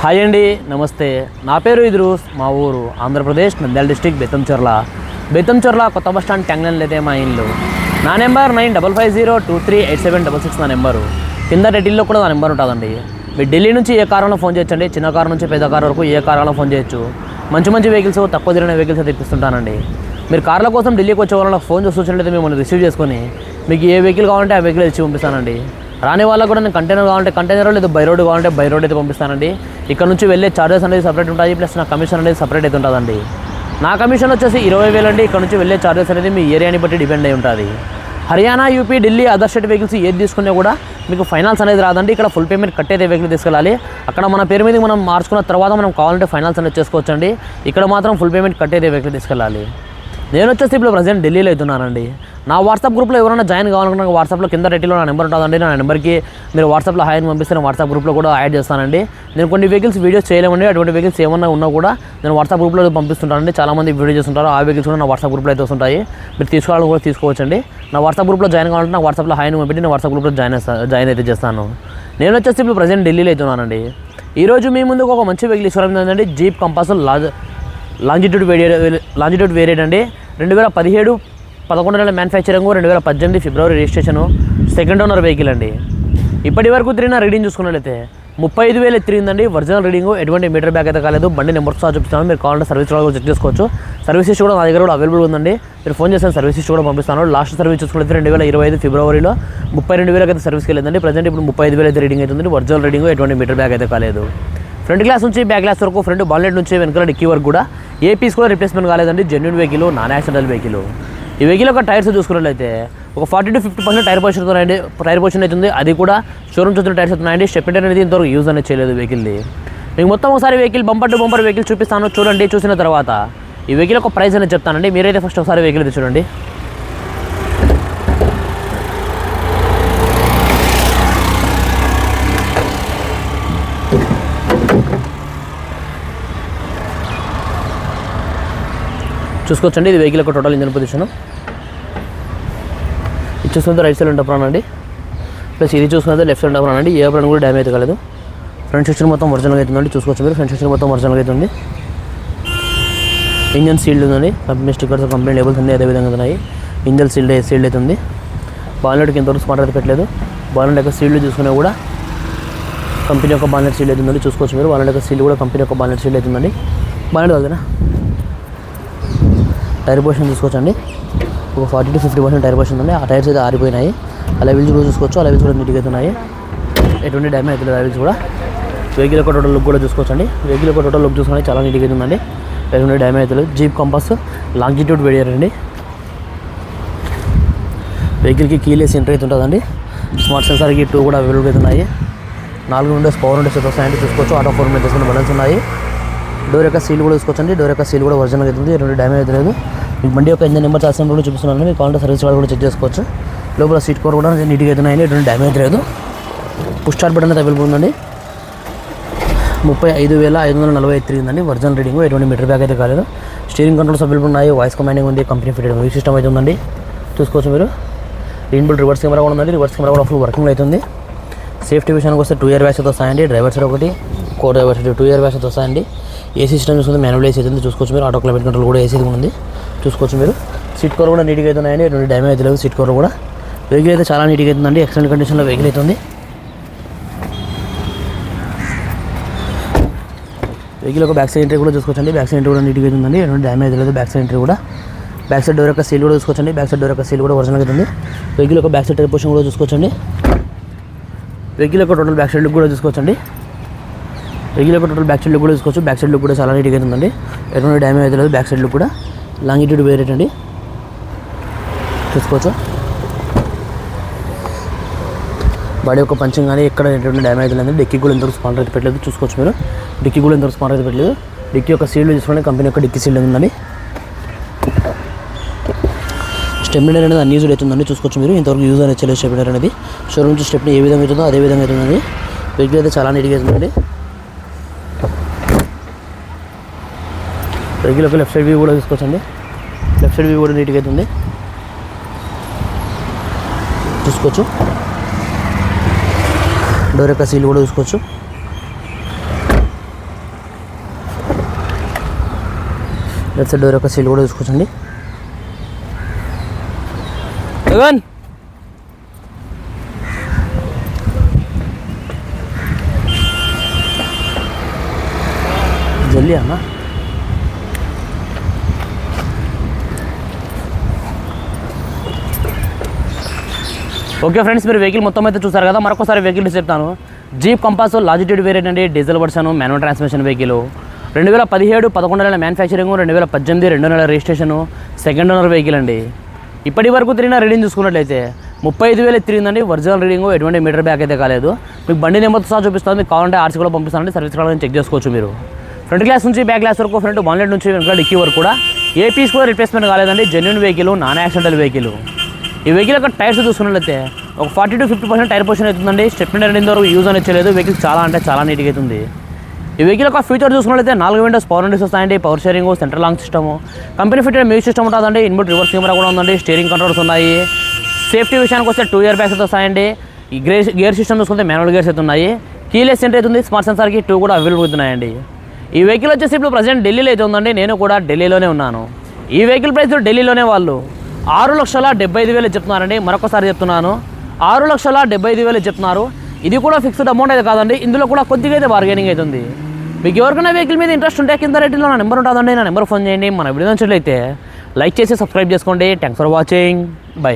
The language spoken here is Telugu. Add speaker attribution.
Speaker 1: హాయ్ అండి, నమస్తే. నా పేరు ఇద్రూస్. మా ఊరు ఆంధ్రప్రదేశ్ నంద్యాల డిస్టిక్ బెత్తంచెర్ల కొత్త బస్ స్టాండ్ ట్యాంగ్లైన్లో అయితే మా ఇల్లు. నా నెంబర్ 9550238766 నా నెంబరు. కింద టైటిల్లో కూడా నా నెంబర్ ఉంటుందండి. మీరు ఢిల్లీ నుంచి ఏ కారులో ఫోన్ చేయొచ్చండి. చిన్న కారు నుంచి పెద్ద కారు వరకు ఏ కారులో ఫోన్ చేయొచ్చు. మంచి వెహికల్స్, తక్కువ తిరిగిన వెహికల్స్ అయితే ఇప్పిస్తుంటానండి. మీరు కార్ల కోసం ఢిల్లీకి వచ్చే వాళ్ళకి ఫోన్ చూస్తుంటే మిమ్మల్ని రిసీవ్ చేసుకొని మీకు ఏ వెహికల్ కావాలంటే ఆ వెహికల్ ఇచ్చి పంపిస్తానండి. రాని వాళ్ళకు కూడా నేను కంటైనర్ కావాలంటే కంటైనర్, లేదు బై రోడ్ కావాలంటే బై రోడ్ అయితే పంపిస్తానండి. ఇక్కడ నుంచి వెళ్ళే చార్జెస్ అనేది సపరేట్ ఉంటాయి, ప్లస్ నా కమిషన్ అనేది సపరేట్ అయితే ఉంటుందండి. నా కమిషన్ వచ్చేసి 20,000 అండి. ఇక్కడ నుంచి వెళ్ళే చార్జెస్ అనేది మీ ఏరియాని బట్టి డిపెండ్ అయి ఉంటుంది. Haryana, UP, Delhi, other state vehicles ఏది తీసుకున్నా కూడా మీకు ఫైనాన్స్ అనేది రాదండి. ఇక్కడ ఫుల్ పేమెంట్ కట్టేదే వెహికల్ తీసుకెళ్ళాలి. అక్కడ మన పేరు మీద మనం మార్చుకున్న తర్వాత మనం కావాలంటే ఫైనాన్స్ అనేది చేసుకోవచ్చండి. ఇక్కడ మాత్రం ఫుల్ పేమెంట్ కట్టేదే వెహికల్ తీసుకెళ్ళాలి. నేను వచ్చేసి ఇప్పుడు ప్రజెంట్ ఢిల్లీలో అవుతున్నానండి. నా వాట్సాప్ గ్రూప్లో ఎవరైనా జాయిన్ కావాలనుకున్నా వాట్సాప్లో కింద టైటిల్లో నా నెంబర్ ఉంటుందండి. నా నెంబర్కి మీరు వాట్సాప్లో హాయ్ అని పంపిస్తే నేను వాట్సాప్ గ్రూప్లో కూడా యాడ్ చేస్తానండి. నేను కొన్ని వెహికల్స్ వీడియోస్ చేయలేమండి. అటువంటి వెహికల్స్ ఏమన్నా ఉన్నా కూడా నేను వాట్సాప్ గ్రూప్లో పంపిస్తుంటానండి. చాలామంది వీడియో చేస్తుంటారు. ఆ వెహికల్స్ కూడా నా వాట్సాప్ గ్రూప్లో అయితే వస్తుంటాయి. మీరు తీసుకోవాలని కూడా తీసుకోవచ్చండి. నా వాట్సాప్ గ్రూప్లో జాయిన్ కావాలంటే నా వాట్సాప్లో హాయ్ అని పంపించి నేను వాట్సాప్ గ్రూప్లో జాయిన్ అయితే చేస్తాను. నేను వచ్చేసి ఇప్పుడు ప్రజెంట్ ఢిల్లీలో అవుతున్నానండి. ఈరోజు మీ ముందుకు ఒక మంచి వెహికల్ ఇవ్వడం జీప్ కంపాస్ లాంజిట్యూడ్ వేరియంట్ అండి. 2017 11 నెలల మ్యానుఫ్యాక్చరింగ్, 2018 ఫిబ్రవరి రిజిస్ట్రేషను, సెకండ్ ఓనర్ వెహికల్ అండి. ఇప్పటి వరకు తిరిగిన రీడింగ్ చూసుకున్నట్లయితే 35,000 తిరిగిందండి. ఒరిజినల్ రీడింగ్, ఎటువంటి మీటర్ బ్యాక్ అయితే కాలేదు. బండి నెంబర్ సహా చూపిస్తాను. మీరు కావాలంటే సర్వీస్ కూడా చెక్ చేసుకోవచ్చు. సర్వీస్ హిస్టరీ కూడా నా దగ్గర కూడా అవైలబుల్ ఉందండి. మీరు ఫోన్ చేస్తే సర్వీస్ హిస్టరీ కూడా పంపిస్తాను. లాస్ట్ సర్వీస్ చూసుకున్నట్లయితే 2025 ఫిబ్రవరిలో 32,000 అయితే సర్వీస్కి వెళ్ళిందండి. ప్రజెంట్ ఇప్పుడు 35,000 అయితే రీడింగ్ అవుతుంది. ఒరిజినల్ రీడింగ్, ఎటువంటి మీటర్ బ్యాక్ అయితే కాలేదు. ఫ్రంట్ గ్లాస్ నుంచి బ్యాక్ గ్లాస్ వరకు, ఫ్రంట్ బాన్లెట్ నుంచి వెనకాల డిక్కీ వరకు కూడా ఏ పీస్ కూడా రిప్లేస్మెంట్ కాలేదండి. Genuine vehicle, non accidental vehicle. ఈ వెహికల్ యొక్క టైర్స్ చూసుకున్నట్లయితే ఒక 40 to 50% టైర్ పొజిషన్ అవుతుంది. అది కూడా షోరూమ్ చూసిన టైర్స్ అవుతున్నాయండి. స్టెప్ అనేది ఇంతవరకు యూజ్ అనేది చేయలేదు వెహికల్ది. మీకు మొత్తం ఒకసారి vehicle bumper to bumper vehicle చూపిస్తాను, చూడండి. చూసిన తర్వాత ఈ వెహికల్ ఒక ప్రైస్ అనేది చెప్తానండి. మీరైతే ఫస్ట్ ఒకసారి వెహికల్ అయితే చూడండి. చూసుకోవచ్చండి. ఇది వెహికల్ యొక్క టోటల్ ఇంజన్ పొజిషన్. ఇది చూసుకుంటే రైట్ సైడ్ ఉంటప్పుడు అండి. ప్లస్ ఇది చూసుకుంటే లెఫ్ట్ సైడ్ ఉంటప్పుడు అండి. ఏ అప్పుడు కూడా డ్యామేజ్ అయితే కాలేదు. ఫ్రంట్ సెక్షన్ మొత్తం ఒరిజినల్గా అవుతుందండి. చూసుకోవచ్చు మీరు. ఫ్రంట్ సెక్షన్ మొత్తం ఒరిజినల్గా అవుతుంది. ఇంజన్ సీల్డ్ ఉందండి. కంపెనీ స్టిక్కర్స్, కంపెనీ లేబుల్స్ అన్నీ అదే విధంగా ఉన్నాయి. ఇంజన్ సీల్డ్ అవుతుంది. బాన్లెట్కి ఇంతవరకు స్మార్ట్ అయితే పెట్టలేదు. బాన్లెట్ యొక్క సీల్డ్ చూసుకున్నా కూడా కంపెనీ యొక్క బాన్లెట్ సీల్డ్ అవుతుందండి. చూసుకోవచ్చు మీరు. బాన్లెట్ యొక్క సీల్డ్ కూడా కంపెనీ యొక్క బాన్లెట్ సీల్డ్ అవుతుందండి. బాన్లెట్ వద్దా. టైర్ పొజిషన్ చూసుకోవచ్చండి. ఒక 40 to 50% టైర్ పొజిషన్ ఉంది. ఆ టైర్స్ అయితే ఆరిపోయినాయి. ఆ లెవెల్స్ కూడా చూసుకోవచ్చు. ఆ లెవెల్స్ కూడా నీట్గా అవుతున్నాయి. ఎటువంటి డ్యామేజ్ అవుతుంది లెవెల్స్ కూడా. వెహికల్ యొక్క టోటల్ లుక్ కూడా చూసుకోవచ్చండి. వెహికల్ యొక్క టోటల్ లుక్ చూసుకొని చాలా నీట్గా అవుతుందండి. ఎటువంటి డ్యామేజ్ అవుతుంది. జీప్ కంపాస్ లాంజిట్యూడ్ వేరియంట్ అండి. వెహికల్కి కీలెస్ ఎంట్రీ అయితే ఉంటుందండి. స్మార్ట్ సెన్సార్కి 2 కూడా అవైలబుల్ అవుతున్నాయి. 4 విండోస్ పవర్ విండోస్ అయితే వస్తాయండి. చూసుకోవచ్చు. ఆటో 4 మీద తీసుకున్న బటన్స్ ఉన్నాయి. డోర్ యొక్క సీల్ కూడా చూసుకోవచ్చండి. డోర్ యొక్క సీల్ కూడా ఒరిజినల్ అవుతుంది. ఎటువంటి డ్యామేజ్ అయితే లేదు. మీకు బండి యొక్క ఇంజన్ నెంబర్ చార్జ్ కూడా చూపిస్తున్నాను. మీకు కావాలంటే సర్వీస్ వాళ్ళు కూడా చెక్ చేసుకోవచ్చు. లోపల సీట్ కవర్ కూడా నీట్గా అవుతున్నాయండి. ఎటువంటి డ్యామేజ్ లేదు. పుష్ స్టార్ట్ బటన్ అయితే అవైలబుల్ ఉందండి. 35,545 తిరిగిందండి. ఒరిజినల్ రీడింగ్, ఎటువంటి మీటర్ బ్యాక్ అయితే కాలేదు. స్టీరింగ్ కంట్రోల్స్ అవైలబుల్ ఉన్నాయి. వాయిస్ కమాండింగ్ ఉంది. కంపెనీ ఫిటెడ్ మ్యూజిక్ సిస్టమ్ అయితే ఉందండి. చూసుకోవచ్చు మీరు. ఇన్బుల్ట్ రివర్స్ కెమెరా కూడా ఉందండి. రివర్స్ కెమెరా కూడా ఫుల్ వర్కింగ్ అవుతుంది. సేఫ్టీ విషయానికి వస్తే 2 ఇయర్ బ్యాగ్స్ అయితే వస్తాయండి. డ్రైవర్ సైడ్ ఒకటి, కో డ్రైవర్ సైడ్ 2 ఇయర్ బ్యాగ్స్ అయితే వస్తాయండి. ఏసీ సిస్టమ్ చూసుకుంటే మాన్యువల్ ఏసీ అయితే చూసుకోవచ్చు మీరు. ఆటో క్లైమేట్ కంట్రోల్ కూడా ఏసీ ఉంది. చూసుకోవచ్చు మీరు. సీట్ కవర్ కూడా నీట్గా అవుతున్నాయండి. ఎటువంటి డ్యామేజ్ అయితే లేదు. సీట్ కవర్ కూడా. వెహికల్ అయితే చాలా నీట్గా అవుతుందండి. ఎక్సలెంట్ కండిషన్లో వెహికల్ అవుతుంది. వెహికల్ యొక్క బ్యాక్ సైడ్ ఎంట్రీ కూడా చూసుకోవచ్చండి. బ్యాక్ సైడ్ ఎంట్రీ కూడా నీట్గా అవుతుందండి. ఎటువంటి డ్యామేజ్ లేదు. బ్యాక్ సైడ్ ఎంట్రీ కూడా. బ్యాక్ సైడ్ డోర్ యొక్క సీల్ కూడా చూసుకోవచ్చండి. బ్యాక్ సైడ్ డోర్ యొక్క సీల్ కూడా ఒరిజినల్ అవుతుంది. వెహికల్ యొక్క బ్యాక్ సైడ్ టైర్ పొజిషన్ కూడా చూసుకోవచ్చండి. వెహికల్ యొక్క టోటల్ బ్యాక్ సైడ్ లుక్ కూడా చూసుకోవచ్చండి. వెహికల్ యొక్క టోటల్ బ్యాక్ సైడ్ లుక్ కూడా చూసుకోవచ్చు. బ్యాక్ సైడ్ లుక్ కూడా చాలా నీట్గా అవుతుందండి. ఎటువంటి డ్యామేజ్ అయితే లేదు. బ్యాక్ సైడ్ లుక్ కూడా లాంగిట్యూడ్ వేరియంట్ అండి. చూసుకోవచ్చు. బాడీ యొక్క పంచింగ్ కానీ ఎక్కడ ఎటువంటి డ్యామేజ్ లేదు. డిక్కీ కూడా ఎంతవరకు స్పాండర్ అయితే పెట్టలేదు. చూసుకోవచ్చు మీరు. డిక్కీ కూడా ఎంతవరకు స్పాండర్ అయితే పెట్టలేదు. డిక్కీ యొక్క సీల్డ్ చూసుకోండి. కంపెనీ యొక్క డిక్కీ సీల్డ్ ఉందండి. స్టెప్నీ అనేది అన్యూజ్డ్ అవుతుందండి. చూసుకోవచ్చు మీరు. ఇంతవరకు యూజ్ అనేది చేయలేదు స్టెప్నీ అనేది. షోరూమ్ నుంచి స్టెప్నీ ఏ విధంగా అవుతుందో అదే విధంగా అవుతుందండి. వెహికల్ అయితే చాలా నీట్గా అవుతుందండి. వెహికల్ యొక్క లెఫ్ట్ సైడ్ వ్యూ కూడా చూసుకోవచ్చండి. లెఫ్ట్ సైడ్ వ్యూ కూడా నీట్గా అవుతుంది. చూసుకోవచ్చు. డోర్ యొక్క సీల్ కూడా చూసుకోవచ్చు. లెఫ్ట్ సైడ్ డోర్ యొక్క సీల్ కూడా చూసుకోవచ్చండి. గగన్ జల్దీ అన్న. ఓకే ఫ్రెండ్స్, మీరు వెహికల్ మొత్తం అయితే చూసారు కదా. మరొకసారి వెహికల్ చెప్తాను. జీప్ కంపాస్ లాజిట్యూడ్ వేరియంట్ అండి, diesel version, manual transmission vehicle. 2017 11 నెలల మ్యానుఫ్యాక్చరింగ్, 2018 2 నెలల రిజిస్ట్రేషను, సెకండ్ ఓనర్ వెహికల్ అండి. ఇప్పటి వరకు తిరిగిన రీడింగ్ చూసుకున్నట్లయితే 35,000 తిరిగిందండి. ఒరిజినల్ రీడింగ్, ఎటువంటి మీటర్ బ్యాక్ అయితే కాలేదు. మీకు బండి నెంబర్తో సహా చూపిస్తుంది. మీకు కావాలంటే ఆర్సీ కూడా పంపిస్తానండి, సర్వీస్ కూడా చెక్ చేసుకోవచ్చు మీరు. ఫ్రంట్ గ్లాస్ నుంచి బ్యాక్ గ్లాస్ వరకు, ఫ్రంట్ బాన్లెట్ నుంచి వెనకాల డిక్కీ వరకు కూడా ఏ పీస్ కూడా రిప్లేస్మెంట్ కాలేదండి. Genuine vehicle, non accidental vehicle. ఈ వెహికల్ యొక్క టైర్స్ చూసుకున్నట్లయితే ఒక 40 to 50% టైర్ పొజిషన్ అవుతుందండి. స్టెప్ని రెండింటి వరకు యూజ్ అనేది చేయలేదు. వెహికల్ చాలా అంటే చాలా నీట్గా అవుతుంది. ఈ వెహికల్ యొక్క ఫ్యూచర్ చూసుకున్నట్లయితే 4 విండోస్ పవర్ విండోస్ వస్తాయండి. Power sharing, central lock system, company fitted music system ఉంటుందండి. ఇన్బుట్ రివర్స్ కెమెరా కూడా ఉందండి. స్టీరింగ్ కంట్రోల్స్ ఉన్నాయి. సేఫ్టీ విషయానికి వస్తే 2 ఇయర్ బ్యాగ్స్ అయితే వస్తాయండి. ఈ గేర్ సిస్టమ్ చూసుకుంటే మాన్యువల్ గేర్స్ అయితే ఉన్నాయి. కీలెస్ ఎంట్రీ అవుతుంది. స్మార్ట్ సెన్సార్కి 2 కూడా అవైలబుల్ అవుతున్నాయండి. ఈ వెహికల్ వచ్చేసి ఇప్పుడు ప్రజెంట్ ఢిల్లీలో అయితే ఉందండి. నేను కూడా ఢిల్లీలోనే ఉన్నాను. ఈ వెహికల్ ప్రైస్ ఢిల్లీలోనే వాళ్ళు 6,75,000 చెప్తున్నారండి. మరొకసారి చెప్తున్నాను, 6,75,000 చెప్తున్నారు. ఇది కూడా ఫిక్స్డ్ అమౌంట్ అయితే కాదండి. ఇందులో కూడా కొద్దిగా అయితే బార్గెనింగ్ అవుతుంది. మీకు ఎవరికైనా వెహికల్ మీద ఇంట్రెస్ట్ ఉంటే కింద రేట్లో నా నెంబర్ ఉంటుందండి. నా నెంబర్ ఫోన్ చేయండి. మన వీడియో నచ్చినట్లయితే లైక్ చేసి సబ్స్క్రైబ్ చేసుకోండి. Thanks for watching. బై.